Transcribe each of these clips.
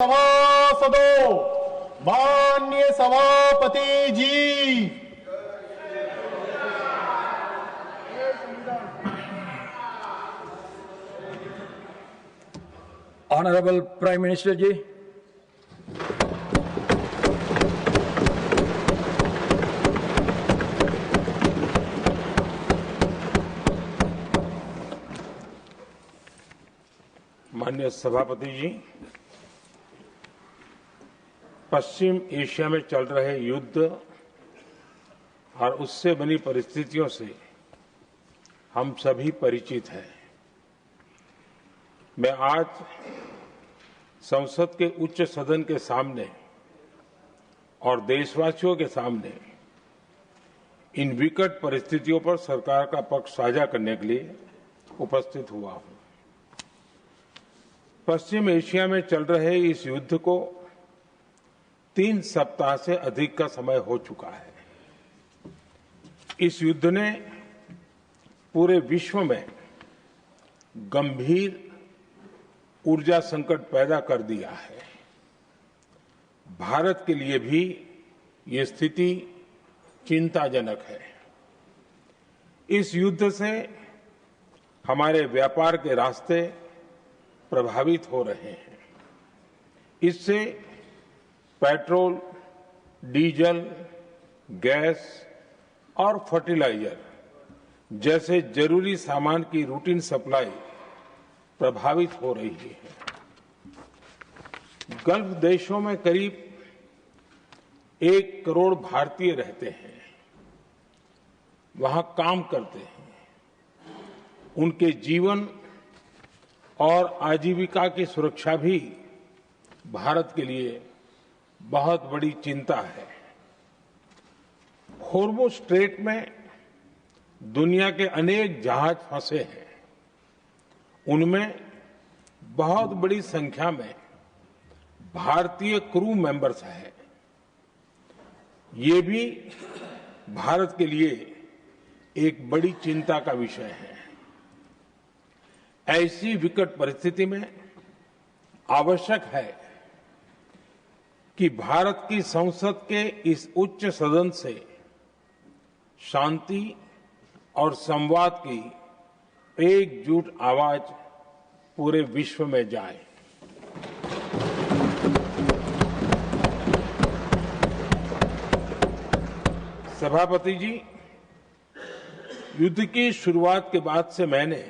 सभासदों, माननीय सभापति जी, honourable prime minister जी, माननीय सभापति जी, पश्चिम एशिया में चल रहे युद्ध और उससे बनी परिस्थितियों से हम सभी परिचित हैं। मैं आज संसद के उच्च सदन के सामने और देशवासियों के सामने इन विकट परिस्थितियों पर सरकार का पक्ष साझा करने के लिए उपस्थित हुआ हूं। पश्चिम एशिया में चल रहे इस युद्ध को 3 सप्ताह से अधिक का समय हो चुका है। इस युद्ध ने पूरे विश्व में गंभीर ऊर्जा संकट पैदा कर दिया है। भारत के लिए भी ये स्थिति चिंताजनक है। इस युद्ध से हमारे व्यापार के रास्ते प्रभावित हो रहे हैं। इससे पेट्रोल, डीजल, गैस और फर्टिलाइजर जैसे जरूरी सामान की रूटीन सप्लाई प्रभावित हो रही है। गल्फ देशों में करीब 1 करोड़ भारतीय रहते हैं, वहां काम करते हैं। उनके जीवन और आजीविका की सुरक्षा भी भारत के लिए बहुत बड़ी चिंता है। होर्मुज स्ट्रेट में दुनिया के अनेक जहाज फंसे हैं। उनमें बहुत बड़ी संख्या में भारतीय क्रू मेंबर्स हैं। ये भी भारत के लिए एक बड़ी चिंता का विषय है। ऐसी विकट परिस्थिति में आवश्यक है कि भारत की संसद के इस उच्च सदन से शांति और संवाद की एकजुट आवाज पूरे विश्व में जाए। सभापति जी, युद्ध की शुरुआत के बाद से मैंने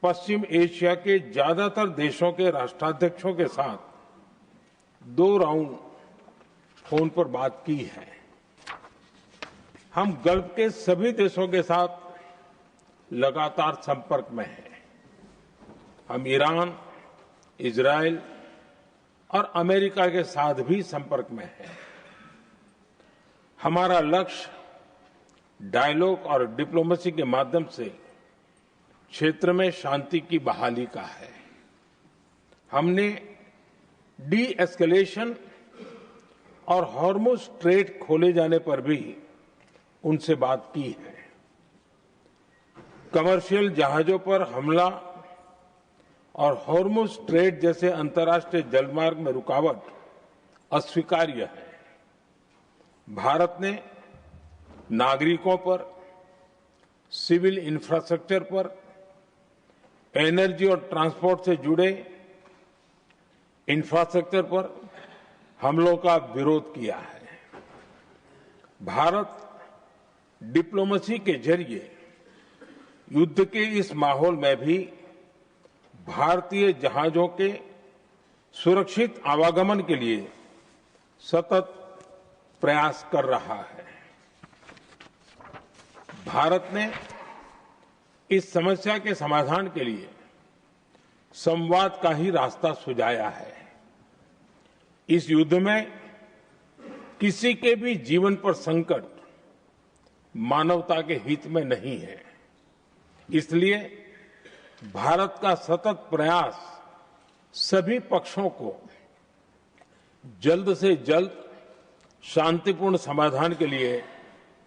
पश्चिम एशिया के ज्यादातर देशों के राष्ट्राध्यक्षों के साथ 2 राउंड फोन पर बात की है। हम गल्फ के सभी देशों के साथ लगातार संपर्क में हैं। हम ईरान, इजरायल और अमेरिका के साथ भी संपर्क में हैं। हमारा लक्ष्य डायलॉग और डिप्लोमेसी के माध्यम से क्षेत्र में शांति की बहाली का है। हमने डी एस्केलेशन और हॉर्मुज स्ट्रेट खोले जाने पर भी उनसे बात की है। कमर्शियल जहाजों पर हमला और हॉर्मुज स्ट्रेट जैसे अंतर्राष्ट्रीय जलमार्ग में रुकावट अस्वीकार्य है। भारत ने नागरिकों पर, सिविल इंफ्रास्ट्रक्चर पर, एनर्जी और ट्रांसपोर्ट से जुड़े इंफ्रास्ट्रक्चर पर हमलों का विरोध किया है। भारत डिप्लोमेसी के जरिए युद्ध के इस माहौल में भी भारतीय जहाजों के सुरक्षित आवागमन के लिए सतत प्रयास कर रहा है। भारत ने इस समस्या के समाधान के लिए संवाद का ही रास्ता सुझाया है। इस युद्ध में किसी के भी जीवन पर संकट मानवता के हित में नहीं है। इसलिए भारत का सतत प्रयास सभी पक्षों को जल्द से जल्द शांतिपूर्ण समाधान के लिए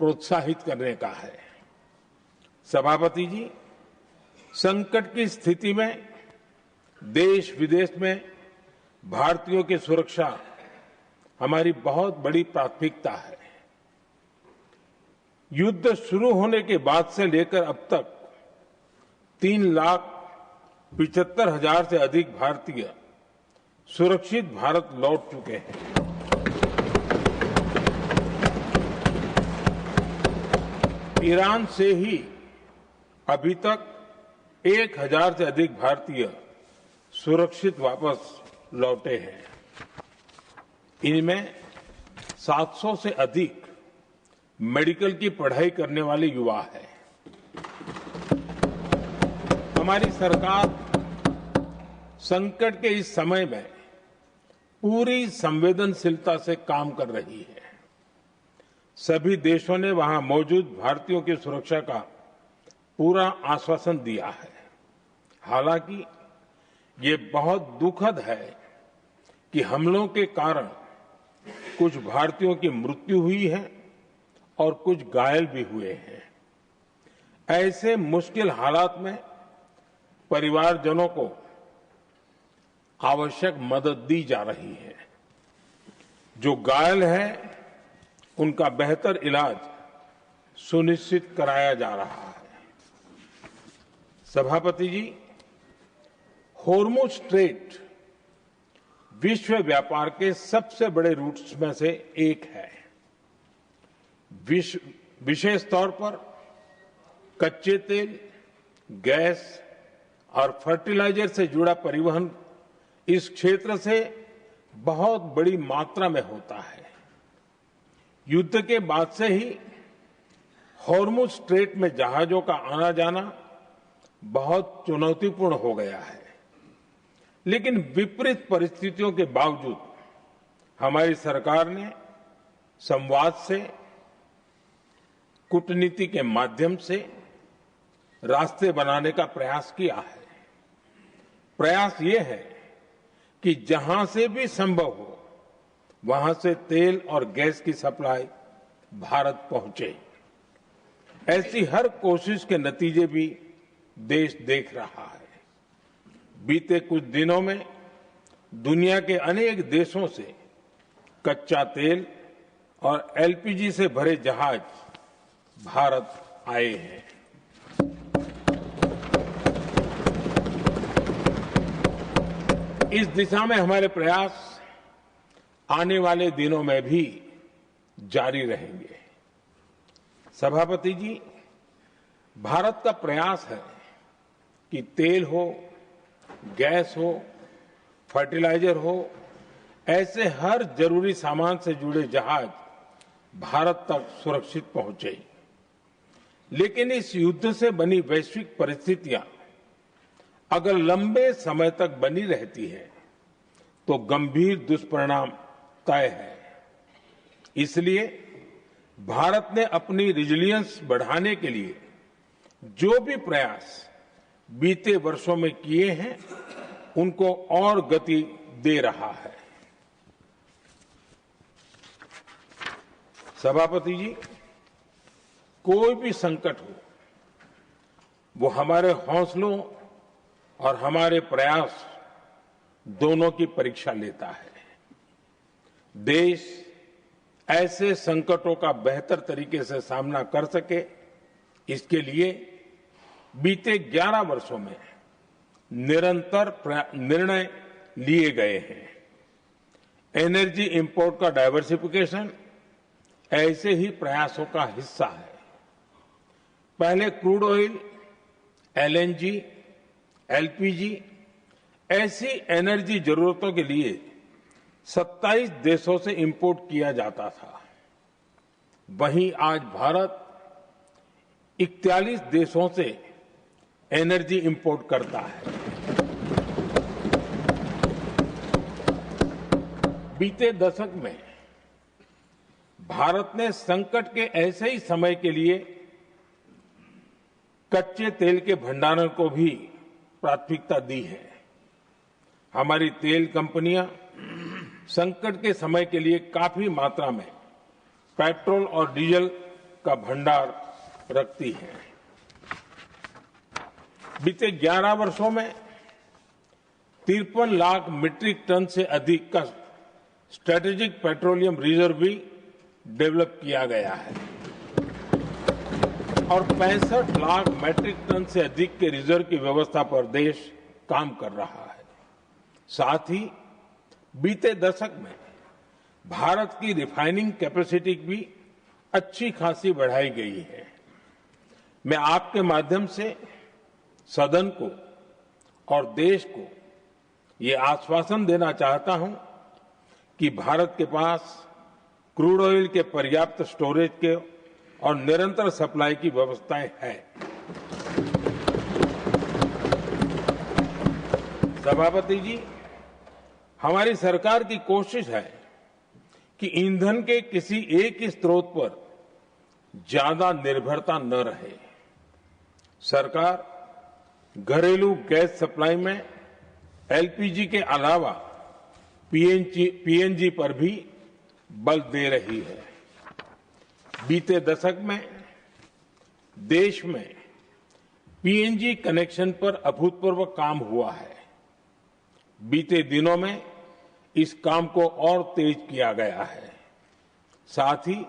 प्रोत्साहित करने का है। सभापति जी, संकट की स्थिति में देश विदेश में भारतीयों की सुरक्षा हमारी बहुत बड़ी प्राथमिकता है। युद्ध शुरू होने के बाद से लेकर अब तक 3,75,000 से अधिक भारतीय सुरक्षित भारत लौट चुके हैं। ईरान से ही अभी तक 1,000 से अधिक भारतीय सुरक्षित वापस लौटे हैं। इनमें 700 से अधिक मेडिकल की पढ़ाई करने वाले युवा हैं। हमारी सरकार संकट के इस समय में पूरी संवेदनशीलता से काम कर रही है। सभी देशों ने वहां मौजूद भारतीयों की सुरक्षा का पूरा आश्वासन दिया है। हालांकि ये बहुत दुखद है कि हमलों के कारण कुछ भारतीयों की मृत्यु हुई है और कुछ घायल भी हुए हैं। ऐसे मुश्किल हालात में परिवारजनों को आवश्यक मदद दी जा रही है। जो घायल हैं, उनका बेहतर इलाज सुनिश्चित कराया जा रहा है। सभापति जी, होर्मुज स्ट्रेट विश्व व्यापार के सबसे बड़े रूट्स में से एक है। विशेष तौर पर कच्चे तेल, गैस और फर्टिलाइजर से जुड़ा परिवहन इस क्षेत्र से बहुत बड़ी मात्रा में होता है। युद्ध के बाद से ही होर्मुज स्ट्रेट में जहाजों का आना जाना बहुत चुनौतीपूर्ण हो गया है। लेकिन विपरीत परिस्थितियों के बावजूद हमारी सरकार ने संवाद से, कूटनीति के माध्यम से रास्ते बनाने का प्रयास किया है। प्रयास ये है कि जहां से भी संभव हो वहां से तेल और गैस की सप्लाई भारत पहुंचे। ऐसी हर कोशिश के नतीजे भी देश देख रहा है। बीते कुछ दिनों में दुनिया के अनेक देशों से कच्चा तेल और एलपीजी से भरे जहाज भारत आए हैं। इस दिशा में हमारे प्रयास आने वाले दिनों में भी जारी रहेंगे। सभापति जी, भारत का प्रयास है कि तेल हो, गैस हो, फर्टिलाइजर हो, ऐसे हर जरूरी सामान से जुड़े जहाज भारत तक सुरक्षित पहुंचे। लेकिन इस युद्ध से बनी वैश्विक परिस्थितियां अगर लंबे समय तक बनी रहती है तो गंभीर दुष्परिणाम तय है। इसलिए भारत ने अपनी रेजिलियंस बढ़ाने के लिए जो भी प्रयास बीते वर्षों में किए हैं, उनको और गति दे रहा है। सभापति जी, कोई भी संकट हो, वो हमारे हौसलों और हमारे प्रयास दोनों की परीक्षा लेता है। देश ऐसे संकटों का बेहतर तरीके से सामना कर सके, इसके लिए बीते 11 वर्षों में निरंतर निर्णय लिए गए हैं। एनर्जी इंपोर्ट का डाइवर्सिफिकेशन ऐसे ही प्रयासों का हिस्सा है। पहले क्रूड ऑयल, एलएनजी, एलपीजी ऐसी एनर्जी जरूरतों के लिए 27 देशों से इंपोर्ट किया जाता था। वहीं आज भारत 41 देशों से एनर्जी इंपोर्ट करता है। बीते दशक में भारत ने संकट के ऐसे ही समय के लिए कच्चे तेल के भंडारण को भी प्राथमिकता दी है। हमारी तेल कंपनियां संकट के समय के लिए काफी मात्रा में पेट्रोल और डीजल का भंडार रखती हैं। बीते 11 वर्षों में 53 लाख मीट्रिक टन से अधिक का स्ट्रेटेजिक पेट्रोलियम रिजर्व भी डेवलप किया गया है और 65 लाख मीट्रिक टन से अधिक के रिजर्व की व्यवस्था पर देश काम कर रहा है। साथ ही बीते दशक में भारत की रिफाइनिंग कैपेसिटी भी अच्छी खासी बढ़ाई गई है। मैं आपके माध्यम से सदन को और देश को ये आश्वासन देना चाहता हूं कि भारत के पास क्रूड ऑयल के पर्याप्त स्टोरेज के और निरंतर सप्लाई की व्यवस्थाएं हैं। सभापति जी, हमारी सरकार की कोशिश है कि ईंधन के किसी एक ही स्रोत पर ज्यादा निर्भरता न रहे। सरकार घरेलू गैस सप्लाई में एलपीजी के अलावा पीएनजी पर भी बल दे रही है। बीते दशक में देश में पीएनजी कनेक्शन पर अभूतपूर्व काम हुआ है। बीते दिनों में इस काम को और तेज किया गया है। साथ ही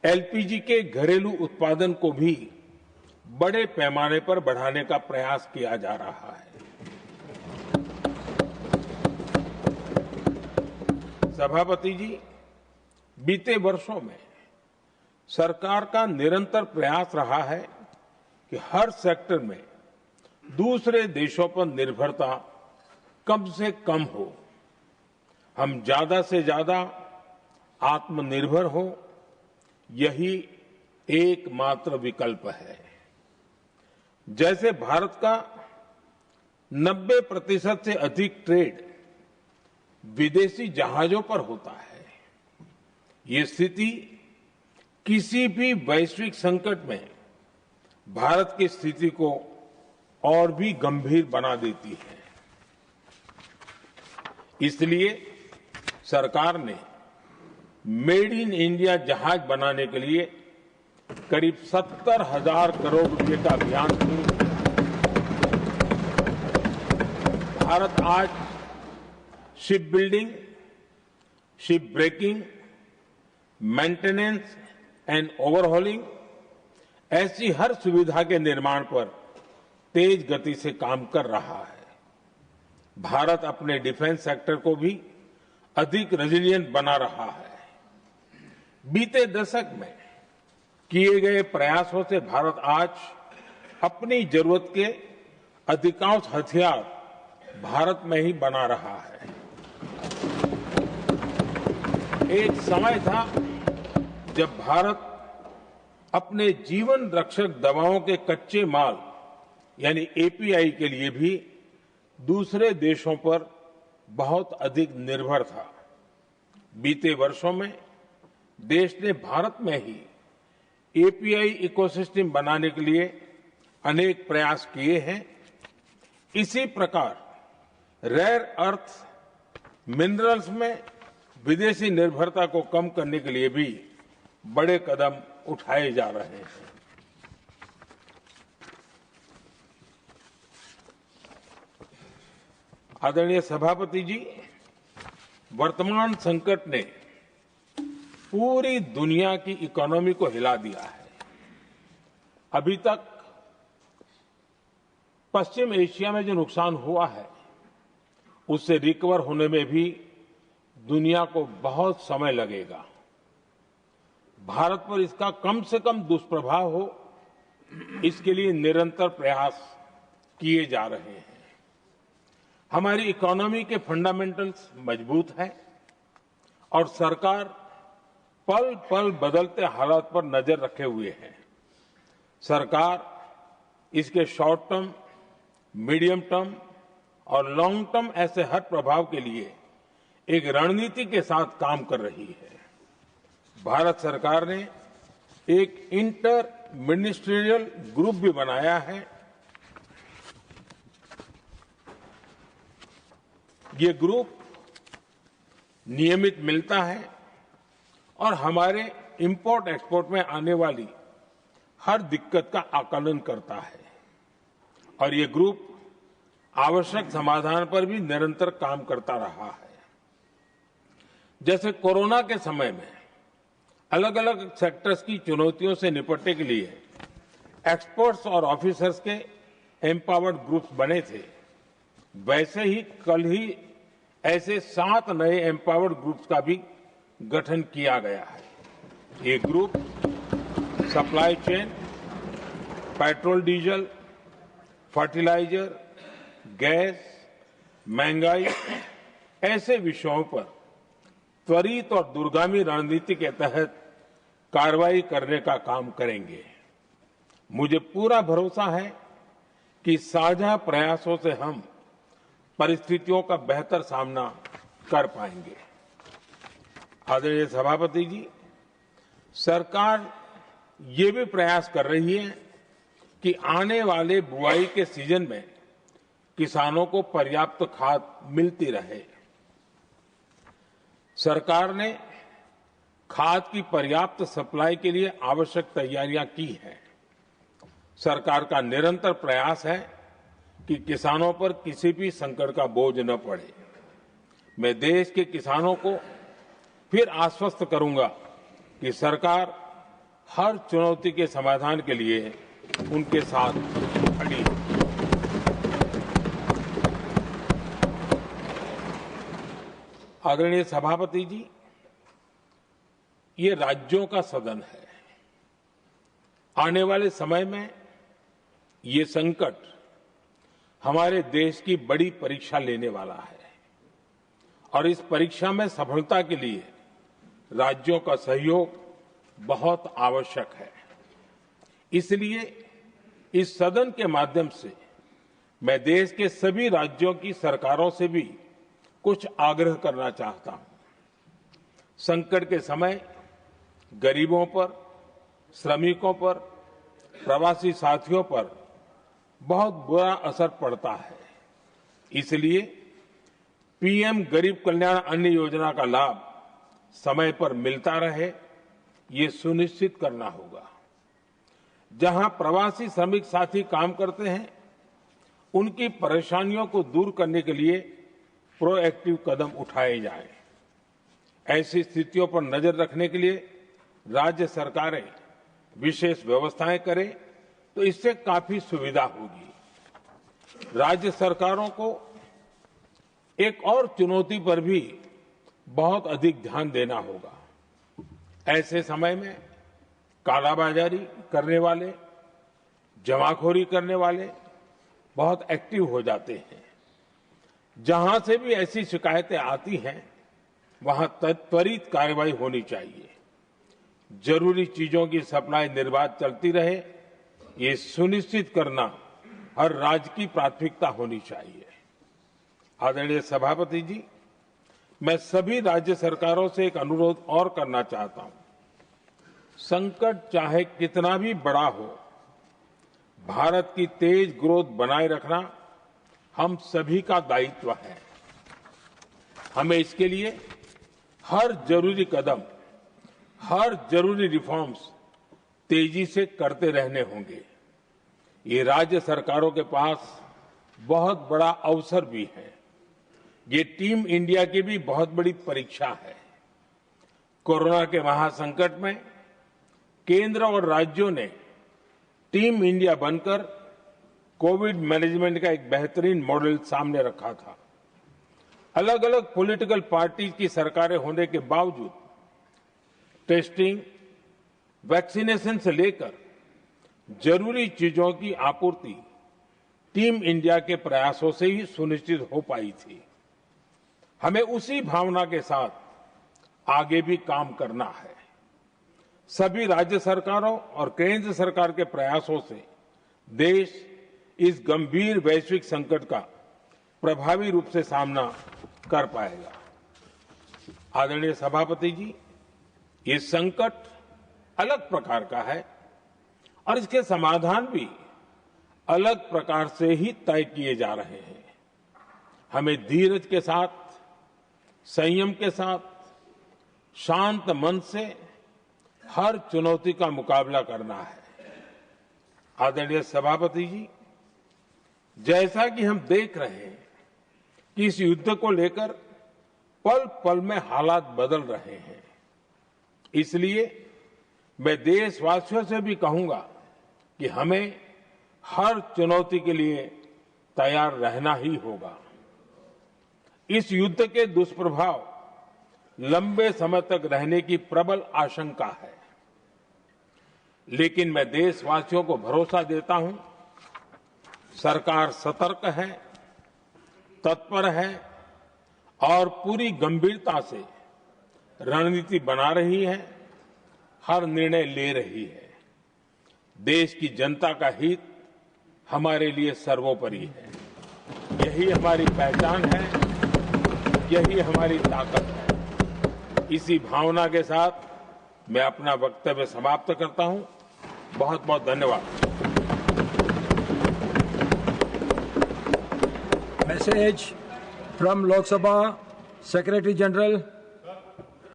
एलपीजी के घरेलू उत्पादन को भी बड़े पैमाने पर बढ़ाने का प्रयास किया जा रहा है। सभापति जी, बीते वर्षों में सरकार का निरंतर प्रयास रहा है कि हर सेक्टर में दूसरे देशों पर निर्भरता कम से कम हो, हम ज्यादा से ज्यादा आत्मनिर्भर हो, यही एकमात्र विकल्प है। जैसे भारत का 90% से अधिक ट्रेड विदेशी जहाजों पर होता है, ये स्थिति किसी भी वैश्विक संकट में भारत की स्थिति को और भी गंभीर बना देती है। इसलिए सरकार ने मेड इन इंडिया जहाज बनाने के लिए करीब 70,000 करोड़ रुपए का अभियान शुरू किया। भारत आज ship building, ship breaking, maintenance and overhauling ऐसी हर सुविधा के निर्माण पर तेज गति से काम कर रहा है। भारत अपने डिफेंस सेक्टर को भी अधिक रेजिलिएंट बना रहा है। बीते दशक में किए गए प्रयासों से भारत आज अपनी जरूरत के अधिकांश हथियार भारत में ही बना रहा है। एक समय था जब भारत अपने जीवन रक्षक दवाओं के कच्चे माल यानी एपीआई के लिए भी दूसरे देशों पर बहुत अधिक निर्भर था। बीते वर्षों में देश ने भारत में ही एपीआई इकोसिस्टम बनाने के लिए अनेक प्रयास किए हैं। इसी प्रकार रेयर अर्थ मिनरल्स में विदेशी निर्भरता को कम करने के लिए भी बड़े कदम उठाए जा रहे हैं। आदरणीय सभापति जी, वर्तमान संकट ने पूरी दुनिया की इकोनॉमी को हिला दिया है। अभी तक पश्चिम एशिया में जो नुकसान हुआ है उससे रिकवर होने में भी दुनिया को बहुत समय लगेगा। भारत पर इसका कम से कम दुष्प्रभाव हो, इसके लिए निरंतर प्रयास किए जा रहे हैं। हमारी इकोनॉमी के फंडामेंटल्स मजबूत हैं और सरकार पल पल बदलते हालात पर नजर रखे हुए है। सरकार इसके शॉर्ट टर्म, मीडियम टर्म और लॉन्ग टर्म ऐसे हर प्रभाव के लिए एक रणनीति के साथ काम कर रही है। भारत सरकार ने एक इंटर मिनिस्ट्रियल ग्रुप भी बनाया है। ये ग्रुप नियमित मिलता है और हमारे इंपोर्ट एक्सपोर्ट में आने वाली हर दिक्कत का आकलन करता है और ये ग्रुप आवश्यक समाधान पर भी निरंतर काम करता रहा है। जैसे कोरोना के समय में अलग अलग सेक्टर्स की चुनौतियों से निपटने के लिए एक्सपर्ट्स और ऑफिसर्स के एम्पावर्ड ग्रुप्स बने थे, वैसे ही कल ही ऐसे 7 नए एम्पावर्ड ग्रुप्स का भी गठन किया गया है। ये group supply chain, petrol diesel, fertiliser, gas, महंगाई ऐसे विषयों पर त्वरित और दूरगामी रणनीति के तहत कार्रवाई करने का काम करेंगे। मुझे पूरा भरोसा है कि साझा प्रयासों से हम परिस्थितियों का बेहतर सामना कर पाएंगे। आदरणीय सभापति जी, सरकार ये भी प्रयास कर रही है कि आने वाले बुआई के सीजन में किसानों को पर्याप्त खाद मिलती रहे। सरकार ने खाद की पर्याप्त सप्लाई के लिए आवश्यक तैयारियां की हैं। सरकार का निरंतर प्रयास है कि किसानों पर किसी भी संकट का बोझ न पड़े। मैं देश के किसानों को फिर आश्वस्त करूंगा कि सरकार हर चुनौती के समाधान के लिए उनके साथ खड़ी है। आदरणीय सभापति जी, ये राज्यों का सदन है। आने वाले समय में ये संकट हमारे देश की बड़ी परीक्षा लेने वाला है और इस परीक्षा में सफलता के लिए राज्यों का सहयोग बहुत आवश्यक है। इसलिए इस सदन के माध्यम से मैं देश के सभी राज्यों की सरकारों से भी कुछ आग्रह करना चाहता हूं। संकट के समय गरीबों पर, श्रमिकों पर, प्रवासी साथियों पर बहुत बुरा असर पड़ता है। इसलिए पीएम गरीब कल्याण अन्न योजना का लाभ समय पर मिलता रहे, ये सुनिश्चित करना होगा। जहां प्रवासी श्रमिक साथी काम करते हैं, उनकी परेशानियों को दूर करने के लिए प्रोएक्टिव कदम उठाए जाएं। ऐसी स्थितियों पर नजर रखने के लिए राज्य सरकारें विशेष व्यवस्थाएं करें तो इससे काफी सुविधा होगी। राज्य सरकारों को एक और चुनौती पर भी बहुत अधिक ध्यान देना होगा। ऐसे समय में कालाबाजारी करने वाले, जमाखोरी करने वाले बहुत एक्टिव हो जाते हैं। जहां से भी ऐसी शिकायतें आती हैं, वहां त्वरित कार्रवाई होनी चाहिए। जरूरी चीजों की सप्लाई निर्बाध चलती रहे, ये सुनिश्चित करना हर राज्य की प्राथमिकता होनी चाहिए। आदरणीय सभापति जी, मैं सभी राज्य सरकारों से एक अनुरोध और करना चाहता हूं। संकट चाहे कितना भी बड़ा हो, भारत की तेज ग्रोथ बनाए रखना हम सभी का दायित्व है। हमें इसके लिए हर जरूरी कदम, हर जरूरी रिफॉर्म्स तेजी से करते रहने होंगे। ये राज्य सरकारों के पास बहुत बड़ा अवसर भी है। ये टीम इंडिया की भी बहुत बड़ी परीक्षा है। कोरोना के महासंकट में केंद्र और राज्यों ने टीम इंडिया बनकर कोविड मैनेजमेंट का एक बेहतरीन मॉडल सामने रखा था। अलग अलग पॉलिटिकल पार्टी की सरकारें होने के बावजूद टेस्टिंग, वैक्सीनेशन से लेकर जरूरी चीजों की आपूर्ति टीम इंडिया के प्रयासों से ही सुनिश्चित हो पाई थी। हमें उसी भावना के साथ आगे भी काम करना है। सभी राज्य सरकारों और केंद्र सरकार के प्रयासों से देश इस गंभीर वैश्विक संकट का प्रभावी रूप से सामना कर पाएगा। आदरणीय सभापति जी, ये संकट अलग प्रकार का है और इसके समाधान भी अलग प्रकार से ही तय किए जा रहे हैं। हमें धीरज के साथ, संयम के साथ, शांत मन से हर चुनौती का मुकाबला करना है। आदरणीय सभापति जी, जैसा कि हम देख रहे हैं कि इस युद्ध को लेकर पल पल में हालात बदल रहे हैं, इसलिए मैं देशवासियों से भी कहूंगा कि हमें हर चुनौती के लिए तैयार रहना ही होगा। इस युद्ध के दुष्प्रभाव लंबे समय तक रहने की प्रबल आशंका है, लेकिन मैं देशवासियों को भरोसा देता हूं, सरकार सतर्क है, तत्पर है और पूरी गंभीरता से रणनीति बना रही है, हर निर्णय ले रही है। देश की जनता का हित हमारे लिए सर्वोपरि है। यही हमारी पहचान है, यही हमारी ताकत है। इसी भावना के साथ मैं अपना वक्तव्य समाप्त करता हूं। बहुत बहुत धन्यवाद। Message from Lok Sabha Secretary General